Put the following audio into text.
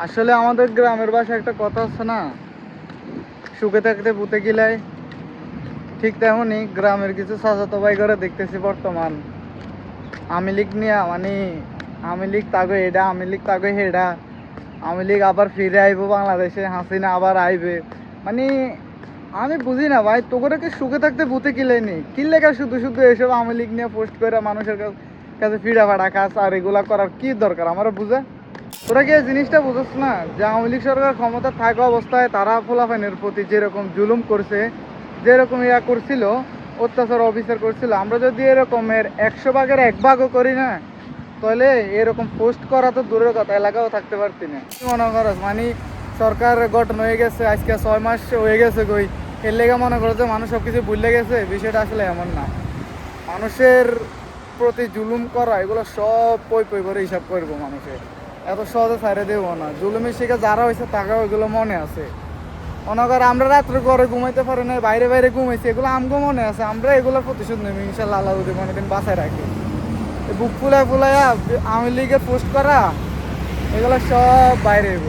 আসলে আমাদের গ্রামের ভাষায় একটা কথা আছে না, সুখে থাকতে পুঁতে গিলাই। ঠিক তেমনই গ্রামের কিছু চাচাতো ভাই করে দেখতেছি বর্তমান আওয়ামী লীগ নিয়ে, মানে আওয়ামী লীগ তাগো এটা, আওয়ামী লীগ তাগো হেডা, আওয়ামী লীগ আবার ফিরে আইবো বাংলাদেশে, হাসিনা আবার আইবে। মানে আমি বুঝি না ভাই, তোকে সুখে থাকতে ভূতে কিলাই নেই, কিল্লেখা শুধু শুধু এসব আওয়ামী লীগ নিয়ে পোস্ট করে মানুষের কাছে ফিরা ফাড়া খাস, আর এগুলা করার কি দরকার আমার বুঝে? তোরা কি এই জিনিসটা বুঝছ না যে আওয়ামী লীগ সরকার ক্ষমতা থাকা অবস্থায় তারা ফোলাফাইনের প্রতি যেরকম জুলুম করছে, যেরকম ইয়া করছিল, অত্যাচার অবিচার করছিল, আমরা যদি এরকমের 100 ভাগের 1 ভাগও করি না, তাহলে এরকম পোস্ট করা তো দূরের কথা, এলাকাও থাকতে পারতি না। কি মনে করস মানে সরকার গঠন হয়ে গেছে আজকে 6 মাস হয়ে গেছে কই, এর লেগে মনে করো যে মানুষ সব কিছু ভুলে গেছে? বিষয়টা আসলে এমন না। মানুষের প্রতি জুলুম করা এগুলো সব পই পই করে হিসাব করবো মানুষের, এত সহজে ছাড়ে দেবো না। জুলুমের শিকার যারা হয়েছে তাকেও এগুলো মনে আছে। মনে করো আমরা রাত্রে ঘরে ঘুমাইতে পারি না, বাইরে বাইরে ঘুমাইছি, এগুলো আমগো মনে আছে। আমরা এগুলোর প্রতিশোধ নেব ইনশাল্লাহ, আল্লাহ যদি কোনোদিন বাঁচায় রাখি। বুক ফুলায় ফুলাইয়া আওয়ামী লীগের পোস্ট করা এগুলো সব বাইরে হইব।